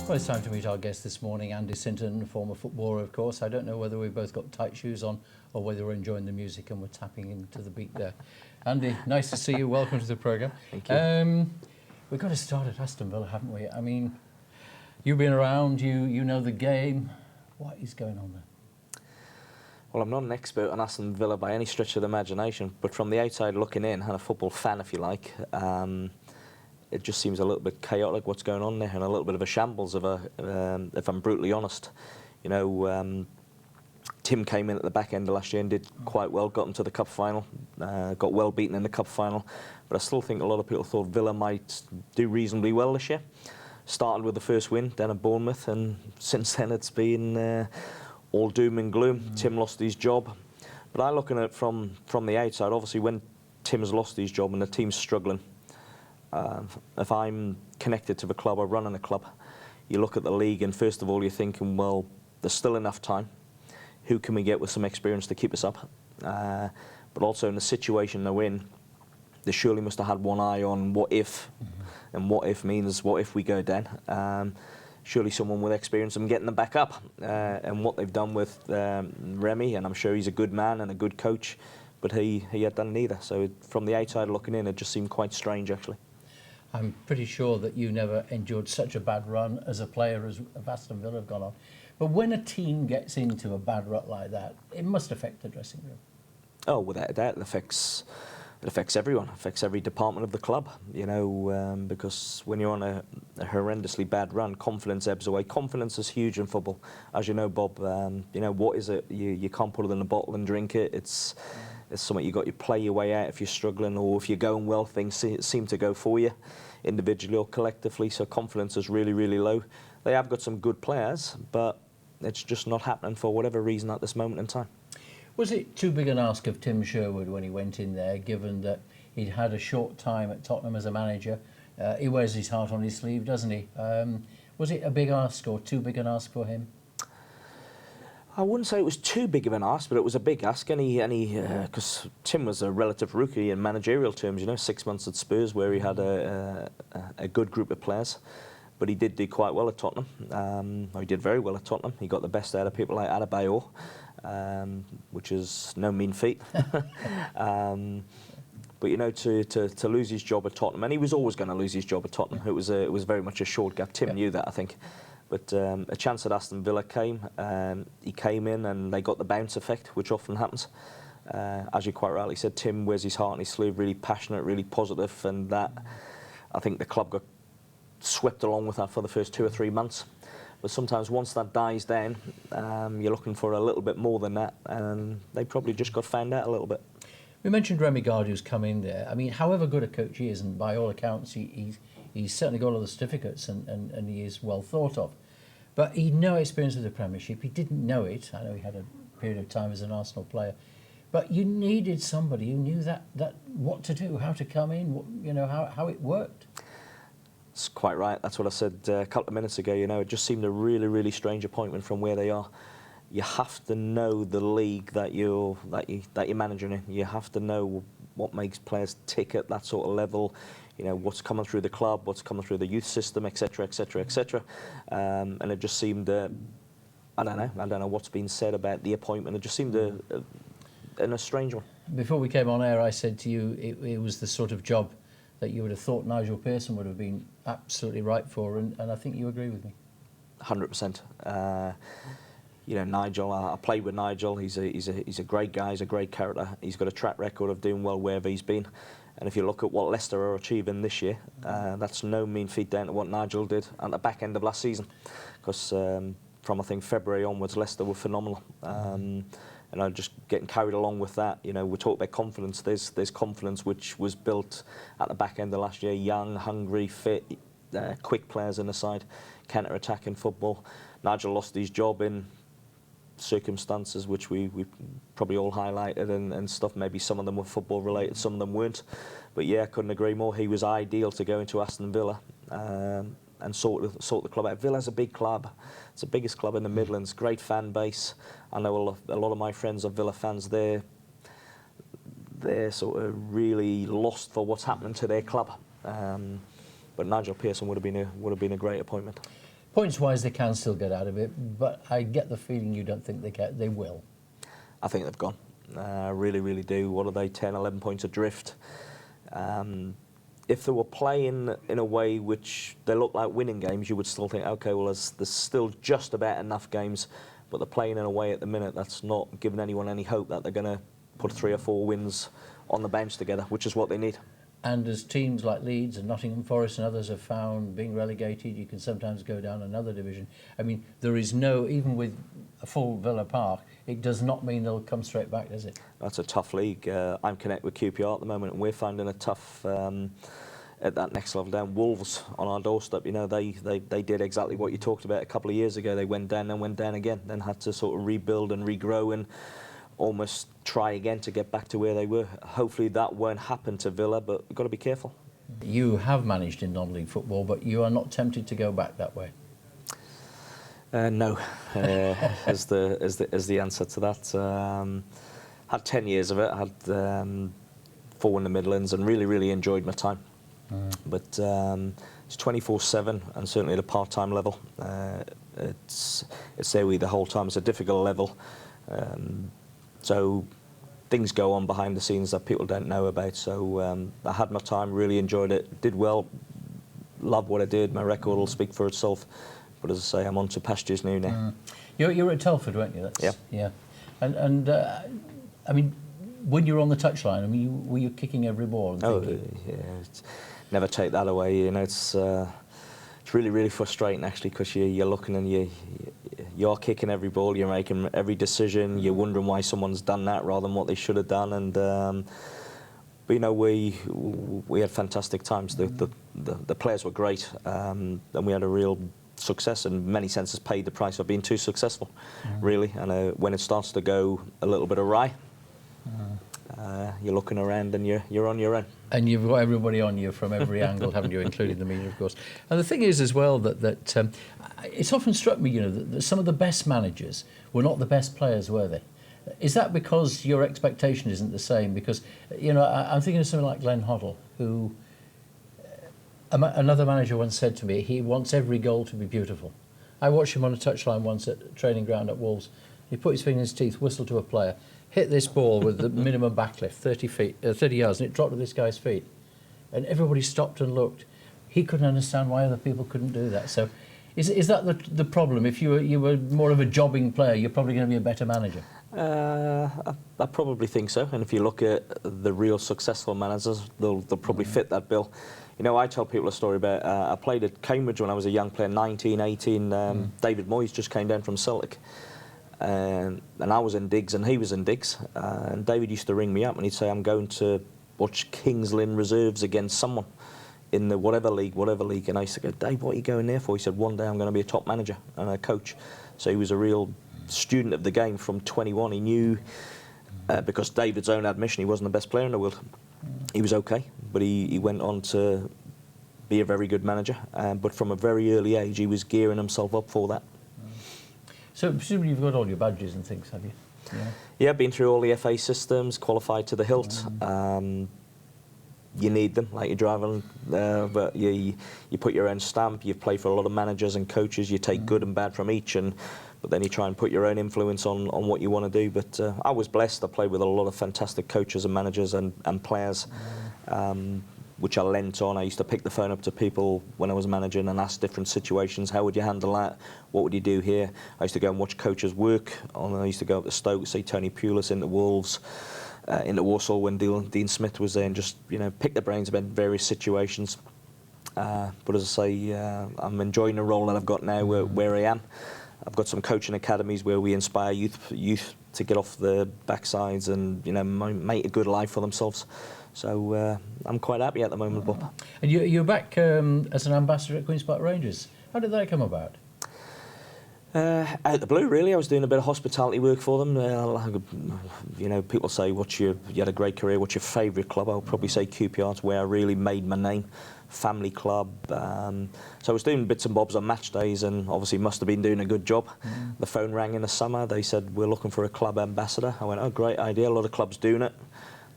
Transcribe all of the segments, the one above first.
Well, it's time to meet our guest this morning, Andy Sinton, former footballer, of course. I don't know whether we've both got tight shoes on or whether we're enjoying the music and we're tapping into the beat there. Andy, nice to see you. Welcome to the programme. Thank you. We've got to start at Aston Villa, haven't we? I mean, you've been around, you know the game. What is going on there? Well, I'm not an expert on Aston Villa by any stretch of the imagination, but from the outside looking in, and a football fan, if you like, it just seems a little bit chaotic what's going on there, and a little bit of a shambles, if I'm brutally honest. You know, Tim came in at the back end of last year and did quite well, got into the cup final, got well beaten in the cup final, but I still think a lot of people thought Villa might do reasonably well this year. Started with the first win down at Bournemouth, and since then it's been all doom and gloom. Tim lost his job, but I look at it from the outside. Obviously, when Tim's lost his job and the team's struggling, if I'm connected to the club or running a club, you look at the league and first of all you're thinking, well, there's still enough time. Who can we get with some experience to keep us up? But also in the situation they're in, they surely must have had one eye on what if, and what if means what if we go down. Surely someone with experience and getting them back up, and what they've done with Remy, and I'm sure he's a good man and a good coach, but he had done neither. So from the outside looking in, it just seemed quite strange actually. I'm pretty sure that you never endured such a bad run as a player as Aston Villa have gone on. But when a team gets into a bad rut like that, it must affect the dressing room. Oh, without a doubt, it affects everyone. It affects every department of the club. You know, because when you're on a horrendously bad run, confidence ebbs away. Confidence is huge in football, as you know, Bob. You know, what is it? You can't put it in a bottle and drink it. It's something you got to play your way out if you're struggling, or if you're going well, things seem to go for you, individually or collectively. So confidence is really, really low. They have got some good players, but it's just not happening for whatever reason at this moment in time. Was it too big an ask of Tim Sherwood when he went in there, given that he'd had a short time at Tottenham as a manager? He wears his heart on his sleeve, doesn't he? Was it a big ask or too big an ask for him? I wouldn't say it was too big of an ask, but it was a big ask, and because Tim was a relative rookie in managerial terms, you know, 6 months at Spurs where he had a good group of players, but he did do quite well at Tottenham. He did very well at Tottenham. He got the best out of people like Adebayor, which is no mean feat. But you know, to lose his job at Tottenham, and he was always going to lose his job at Tottenham. It was very much a short gap. Tim knew that, I think. But a chance at Aston Villa came. He came in and they got the bounce effect, which often happens. As you quite rightly said, Tim wears his heart on his sleeve, really passionate, really positive, and that, I think the club got swept along with that for the first 2 or 3 months. But sometimes once that dies down, you're looking for a little bit more than that, and they probably just got found out a little bit. We mentioned Remy Gard, who's come in there. I mean, however good a coach he is, and by all accounts, he's certainly got all the certificates and he is well thought of. But he'd no experience of the Premiership. He didn't know it. I know he had a period of time as an Arsenal player. But you needed somebody who knew that what to do, how to come in, you know, how it worked. It's quite right. That's what I said a couple of minutes ago. You know, it just seemed a really, really strange appointment from where they are. You have to know the league that you're managing in. You have to know what makes players tick at that sort of level. You know, what's coming through the club, what's coming through the youth system, etc., etc., etc. And it just seemed, I don't know what's been said about the appointment. It just seemed a strange one. Before we came on air, I said to you it was the sort of job that you would have thought Nigel Pearson would have been absolutely right for, and I think you agree with me. 100%. You know, Nigel, I played with Nigel. He's a great guy. He's a great character. He's got a track record of doing well wherever he's been. And if you look at what Leicester are achieving this year, that's no mean feat down to what Nigel did at the back end of last season. Because from, I think, February onwards, Leicester were phenomenal. And I'm just getting carried along with that. You know, we talk about confidence. There's confidence which was built at the back end of last year. Young, hungry, fit, quick players in the side, counter-attacking football. Nigel lost his job in circumstances which we probably all highlighted and stuff. Maybe some of them were football related, some of them weren't. But yeah, I couldn't agree more. He was ideal to go into Aston Villa and sort the club out. Villa's a big club. It's the biggest club in the Midlands. Great fan base. I know a lot of my friends are Villa fans. They're sort of really lost for what's happening to their club. But Nigel Pearson would have been a great appointment. Points-wise, they can still get out of it, but I get the feeling you don't think they will. I think they've gone. I really, really do. What are they, 10, 11 points adrift? If they were playing in a way which they look like winning games, you would still think, OK, well, there's still just about enough games, but they're playing in a way at the minute that's not giving anyone any hope that they're going to put 3 or 4 wins on the bench together, which is what they need. And as teams like Leeds and Nottingham Forest and others have found, being relegated, you can sometimes go down another division. I mean, there is no, even with a full Villa Park, it does not mean they'll come straight back, does it? That's a tough league. I'm connected with QPR at the moment, and we're finding it tough at that next level down. Wolves on our doorstep, you know, they did exactly what you talked about a couple of years ago. They went down and went down again, then had to sort of rebuild and regrow and almost try again to get back to where they were. Hopefully that won't happen to Villa, but we've got to be careful. You have managed in non-league football, but you are not tempted to go back that way? No, as the answer to that. Had 10 years of it. Had 4 in the Midlands, and really enjoyed my time. But it's 24/7, and certainly at a part-time level. It's there with the whole time. It's a difficult level. So things go on behind the scenes that people don't know about. So I had my time, really enjoyed it, did well, loved what I did. My record will speak for itself. But as I say, I'm on to pastures new now. You're at Telford, weren't you? Yeah. Yeah. And I mean, when you were on the touchline, I mean, were you kicking every ball? And thinking? Yeah. Never take that away. You know, it's really frustrating actually, because you're looking and you're kicking every ball, you're making every decision, you're wondering why someone's done that rather than what they should have done. And but you know, we had fantastic times. The players were great, and we had a real success, in many senses paid the price of being too successful, really. And when it starts to go a little bit awry, you're looking around and you're on your own. And you've got everybody on you from every angle, haven't you, including the media, of course. And the thing is as well that it's often struck me, you know, that some of the best managers were not the best players, were they? Is that because your expectation isn't the same? Because, you know, I'm thinking of someone like Glenn Hoddle, who another manager once said to me, he wants every goal to be beautiful. I watched him on a touchline once at a training ground at Wolves. He put his finger in his teeth, whistled to a player, hit this ball with the minimum backlift, 30 yards, and it dropped at this guy's feet. And everybody stopped and looked. He couldn't understand why other people couldn't do that. So is that the problem? If you were more of a jobbing player, you're probably going to be a better manager. I probably think so. And if you look at the real successful managers, they'll probably fit that bill. You know, I tell people a story about, I played at Cambridge when I was a young player, 19, 18. David Moyes just came down from Celtic. And I was in digs and he was in digs. And David used to ring me up and he'd say, I'm going to watch Kings Lynn reserves against someone in the whatever league. And I used to go, Dave, what are you going there for? He said, one day I'm going to be a top manager and a coach. So he was a real student of the game from 21. He knew, because David's own admission, he wasn't the best player in the world. He was okay, but he went on to be a very good manager. But from a very early age, he was gearing himself up for that. So presumably you've got all your badges and things, have you? Yeah, been through all the FA systems, qualified to the hilt. You need them, like you're driving, but you put your own stamp. You play for a lot of managers and coaches. You take good and bad from each, but then you try and put your own influence on what you want to do. But I was blessed. I played with a lot of fantastic coaches and managers and players, which I lent on. I used to pick the phone up to people when I was managing and ask different situations. How would you handle that? What would you do here? I used to go and watch coaches work. I used to go up to Stoke, see Tony Pulis into Wolves, into Warsaw when Dean Smith was there, and just, you know, pick their brains about various situations. But as I say, I'm enjoying the role that I've got now where I am. I've got some coaching academies where we inspire youth to get off the backsides and, you know, make a good life for themselves. So I'm quite happy at the moment, Bob. And you're back as an ambassador at Queen's Park Rangers. How did that come about? Out the blue, really. I was doing a bit of hospitality work for them. You know, people say, you had a great career, what's your favourite club? I'll probably say QPR. It's where I really made my name. Family club. So I was doing bits and bobs on match days and obviously must have been doing a good job. The phone rang in the summer. They said, we're looking for a club ambassador. I went, oh, great idea. A lot of clubs doing it.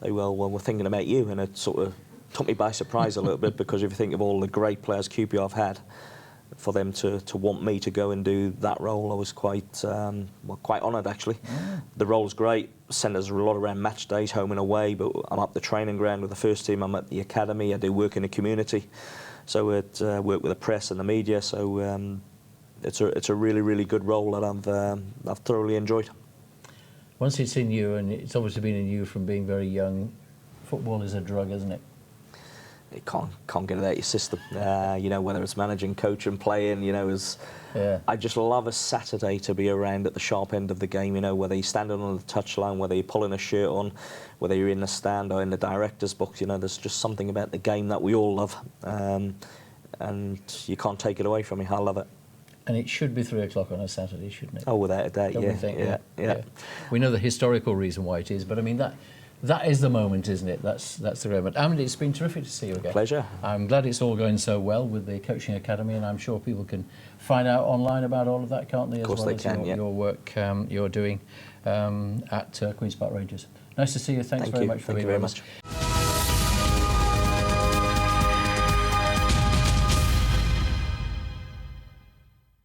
They, well, we're thinking about you. And it sort of took me by surprise a little bit, because if you think of all the great players QPR have had, for them to want me to go and do that role, I was quite honoured actually. The role's great. Send us a lot around match days, home and away, but I'm up the training ground with the first team. I'm at the academy. I do work in the community, so it work with the press and the media. So it's a really, really good role that I've thoroughly enjoyed. Once it's in you, and it's obviously been in you from being very young, football is a drug, isn't it? You can't get it out of your system. You know, whether it's managing, coaching, playing, you know, I just love a Saturday to be around at the sharp end of the game, you know, whether you're standing on the touchline, whether you're pulling a shirt on, whether you're in the stand or in the director's box, you know, there's just something about the game that we all love. And you can't take it away from me. I love it. And it should be 3 o'clock on a Saturday, shouldn't it? Oh, without a doubt, Don't we think? yeah. We know the historical reason why it is, but I mean, that is the moment, isn't it? That's the moment. Andy, it's been terrific to see you again. Pleasure. I'm glad it's all going so well with the Coaching Academy, and I'm sure people can find out online about all of that, can't they? Of course as well they can, as yeah. your work you're doing at Queen's Park Rangers. Nice to see you. Thanks very much for being with us.